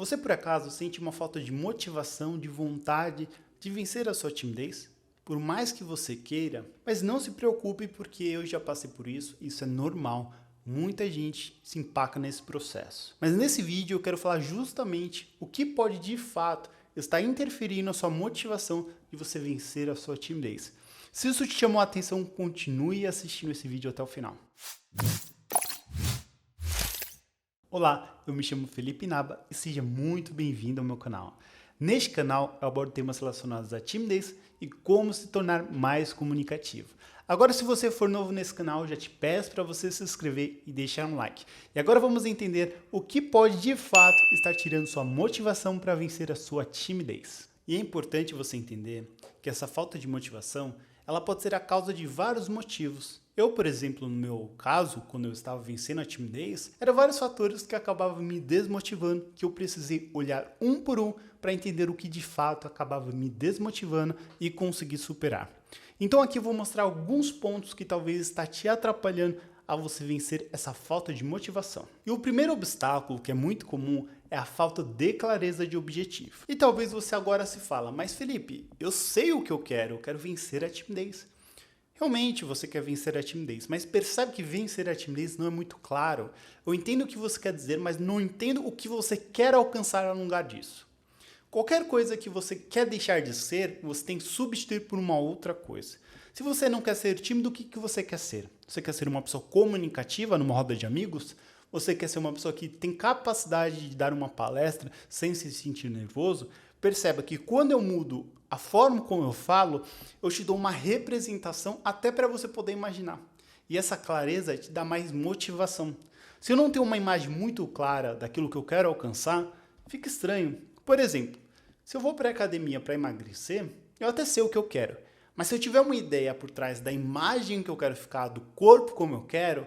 Você por acaso sente uma falta de motivação, de vontade de vencer a sua timidez? Por mais que você queira, mas não se preocupe porque eu já passei por isso é normal. Muita gente se empaca nesse processo. Mas nesse vídeo eu quero falar justamente o que pode de fato estar interferindo na sua motivação de você vencer a sua timidez. Se isso te chamou a atenção, continue assistindo esse vídeo até o final. Olá, eu me chamo Felipe Naba e seja muito bem-vindo ao meu canal. Neste canal eu abordo temas relacionados à timidez e como se tornar mais comunicativo. Agora, se você for novo nesse canal, já te peço para você se inscrever e deixar um like. E agora vamos entender o que pode de fato estar tirando sua motivação para vencer a sua timidez. E é importante você entender que essa falta de motivação ela pode ser a causa de vários motivos. Eu, por exemplo, no meu caso, quando eu estava vencendo a timidez, eram vários fatores que acabavam me desmotivando, que eu precisei olhar um por um para entender o que de fato acabava me desmotivando e conseguir superar. Então aqui eu vou mostrar alguns pontos que talvez está te atrapalhando a você vencer essa falta de motivação. E o primeiro obstáculo, que é muito comum, é a falta de clareza de objetivo. E talvez você agora se fala, mas Felipe, eu sei o que eu quero vencer a timidez. Realmente você quer vencer a timidez, mas percebe que vencer a timidez não é muito claro. Eu entendo o que você quer dizer, mas não entendo o que você quer alcançar no lugar disso. Qualquer coisa que você quer deixar de ser, você tem que substituir por uma outra coisa. Se você não quer ser tímido, o que você quer ser? Você quer ser uma pessoa comunicativa numa roda de amigos? Você quer ser uma pessoa que tem capacidade de dar uma palestra sem se sentir nervoso? Perceba que quando eu mudo a forma como eu falo, eu te dou uma representação até para você poder imaginar. E essa clareza te dá mais motivação. Se eu não tenho uma imagem muito clara daquilo que eu quero alcançar, fica estranho. Por exemplo, se eu vou para a academia para emagrecer, eu até sei o que eu quero. Mas se eu tiver uma ideia por trás da imagem que eu quero ficar, do corpo como eu quero,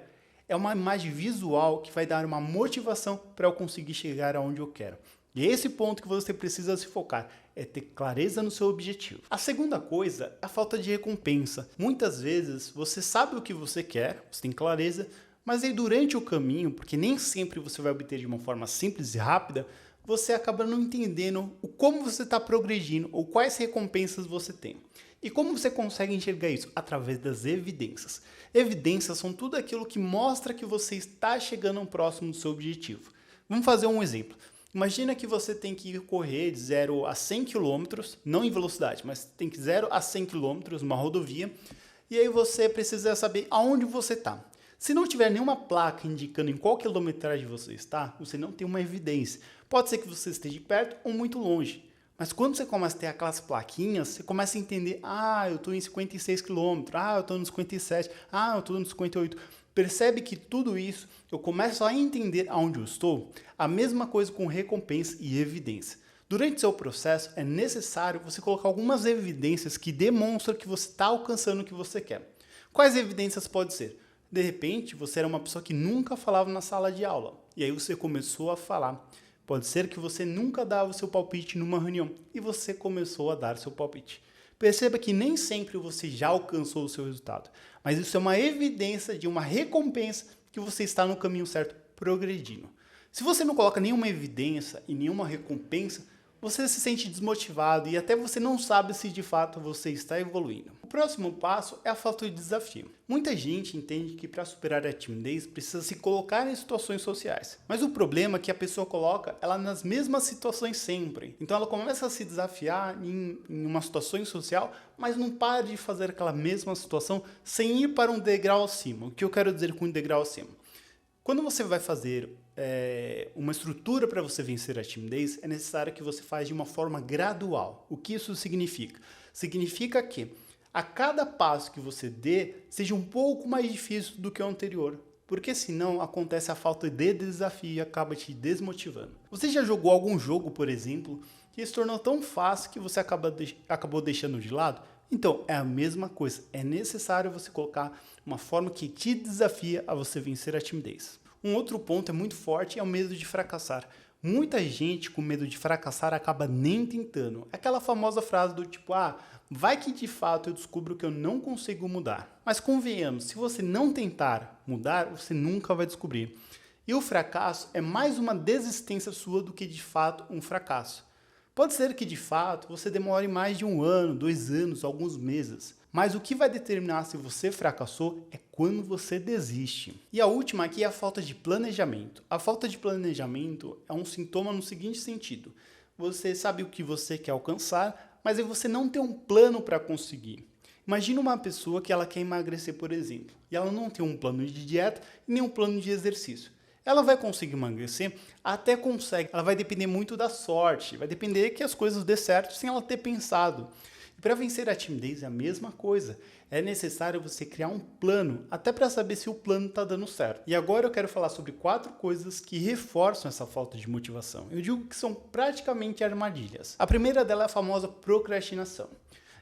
é uma imagem visual que vai dar uma motivação para eu conseguir chegar aonde eu quero. E é esse ponto que você precisa se focar, é ter clareza no seu objetivo. A segunda coisa é a falta de recompensa. Muitas vezes você sabe o que você quer, você tem clareza, mas aí durante o caminho, porque nem sempre você vai obter de uma forma simples e rápida, você acaba não entendendo o como você está progredindo ou quais recompensas você tem. E como você consegue enxergar isso? Através das evidências. Evidências são tudo aquilo que mostra que você está chegando próximo do seu objetivo. Vamos fazer um exemplo. Imagina que você tem que correr de 0 a 100 km, não em velocidade, mas tem que 0 a 100 km numa rodovia, e aí você precisa saber aonde você está. Se não tiver nenhuma placa indicando em qual quilometragem você está, você não tem uma evidência. Pode ser que você esteja perto ou muito longe. Mas quando você começa a ter aquelas plaquinhas, você começa a entender, eu estou em 56 km, eu estou nos 57, eu estou nos 58. Percebe que tudo isso, eu começo a entender aonde eu estou? A mesma coisa com recompensa e evidência. Durante seu processo, é necessário você colocar algumas evidências que demonstram que você está alcançando o que você quer. Quais evidências pode ser? De repente, você era uma pessoa que nunca falava na sala de aula, e aí você começou a falar. Pode ser que você nunca dava o seu palpite numa reunião e você começou a dar seu palpite. Perceba que nem sempre você já alcançou o seu resultado, mas isso é uma evidência de uma recompensa que você está no caminho certo, progredindo. Se você não coloca nenhuma evidência e nenhuma recompensa, você se sente desmotivado e até você não sabe se de fato você está evoluindo. O próximo passo é a falta de desafio. Muita gente entende que para superar a timidez precisa se colocar em situações sociais. Mas o problema é que a pessoa coloca ela nas mesmas situações sempre. Então ela começa a se desafiar em uma situação social, mas não para de fazer aquela mesma situação sem ir para um degrau acima. O que eu quero dizer com um degrau acima? Quando você vai fazer uma estrutura para você vencer a timidez, é necessário que você faça de uma forma gradual. O que isso significa? Significa que a cada passo que você dê, seja um pouco mais difícil do que o anterior. Porque senão acontece a falta de desafio e acaba te desmotivando. Você já jogou algum jogo, por exemplo, que se tornou tão fácil que você acabou deixando de lado? Então, é a mesma coisa. É necessário você colocar uma forma que te desafia a você vencer a timidez. Um outro ponto é muito forte, é o medo de fracassar. Muita gente com medo de fracassar acaba nem tentando. Aquela famosa frase do tipo, vai que de fato eu descubro que eu não consigo mudar. Mas convenhamos, se você não tentar mudar, você nunca vai descobrir. E o fracasso é mais uma desistência sua do que de fato um fracasso. Pode ser que de fato você demore mais de 1 ano, 2 anos, alguns meses. Mas o que vai determinar se você fracassou é quando você desiste. E a última aqui é a falta de planejamento. A falta de planejamento é um sintoma no seguinte sentido. Você sabe o que você quer alcançar, mas aí você não tem um plano para conseguir. Imagina uma pessoa que ela quer emagrecer, por exemplo, e ela não tem um plano de dieta e nem um plano de exercício. Ela vai conseguir emagrecer? Até consegue. Ela vai depender muito da sorte, vai depender que as coisas dê certo sem ela ter pensado. E para vencer a timidez é a mesma coisa. É necessário você criar um plano, até para saber se o plano está dando certo. E agora eu quero falar sobre 4 coisas que reforçam essa falta de motivação. Eu digo que são praticamente armadilhas. A primeira delas é a famosa procrastinação.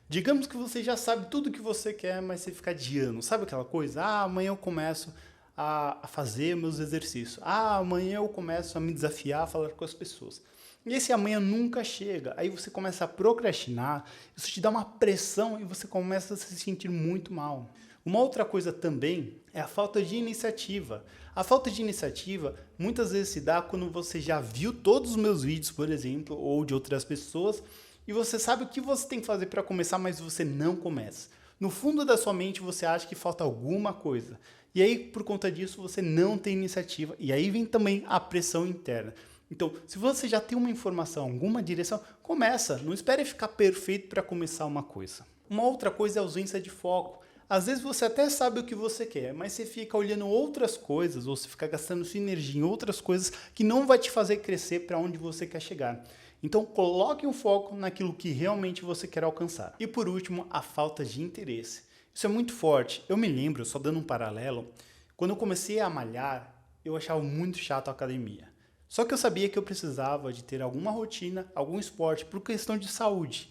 Digamos que você já sabe tudo o que você quer, mas você fica adiando. Sabe aquela coisa? Amanhã eu começo a fazer meus exercícios. Amanhã eu começo a me desafiar a falar com as pessoas. E esse amanhã nunca chega. Aí você começa a procrastinar, isso te dá uma pressão e você começa a se sentir muito mal. Uma outra coisa também é a falta de iniciativa. A falta de iniciativa muitas vezes se dá quando você já viu todos os meus vídeos, por exemplo, ou de outras pessoas, e você sabe o que você tem que fazer para começar, mas você não começa. No fundo da sua mente você acha que falta alguma coisa. E aí, por conta disso, você não tem iniciativa. E aí vem também a pressão interna. Então, se você já tem uma informação, alguma direção, começa. Não espere ficar perfeito para começar uma coisa. Uma outra coisa é a ausência de foco. Às vezes você até sabe o que você quer, mas você fica olhando outras coisas, ou você fica gastando sua energia em outras coisas que não vai te fazer crescer para onde você quer chegar. Então, coloque um foco naquilo que realmente você quer alcançar. E por último, a falta de interesse. Isso é muito forte. Eu me lembro, só dando um paralelo, quando eu comecei a malhar, eu achava muito chato a academia. Só que eu sabia que eu precisava de ter alguma rotina, algum esporte, por questão de saúde.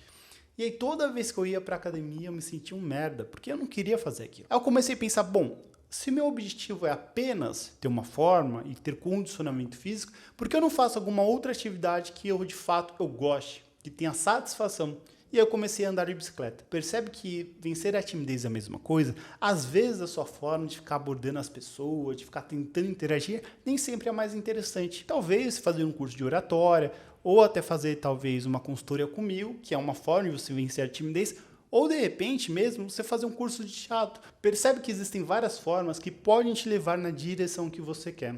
E aí toda vez que eu ia para a academia, eu me sentia um merda, porque eu não queria fazer aquilo. Aí eu comecei a pensar, bom, se meu objetivo é apenas ter uma forma e ter condicionamento físico, por que eu não faço alguma outra atividade que eu de fato eu goste, que tenha satisfação? E aí eu comecei a andar de bicicleta. Percebe que vencer a timidez é a mesma coisa? Às vezes a sua forma de ficar abordando as pessoas, de ficar tentando interagir, nem sempre é mais interessante. Talvez fazer um curso de oratória, ou até fazer talvez uma consultoria comigo, que é uma forma de você vencer a timidez, ou de repente mesmo você fazer um curso de teatro. Percebe que existem várias formas que podem te levar na direção que você quer.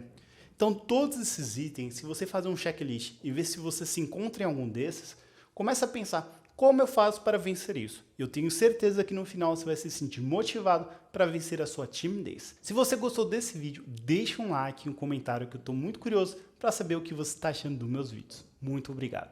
Então todos esses itens, se você fazer um checklist e ver se você se encontra em algum desses, começa a pensar, como eu faço para vencer isso? Eu tenho certeza que no final você vai se sentir motivado para vencer a sua timidez. Se você gostou desse vídeo, deixa um like e um comentário que eu estou muito curioso para saber o que você está achando dos meus vídeos. Muito obrigado.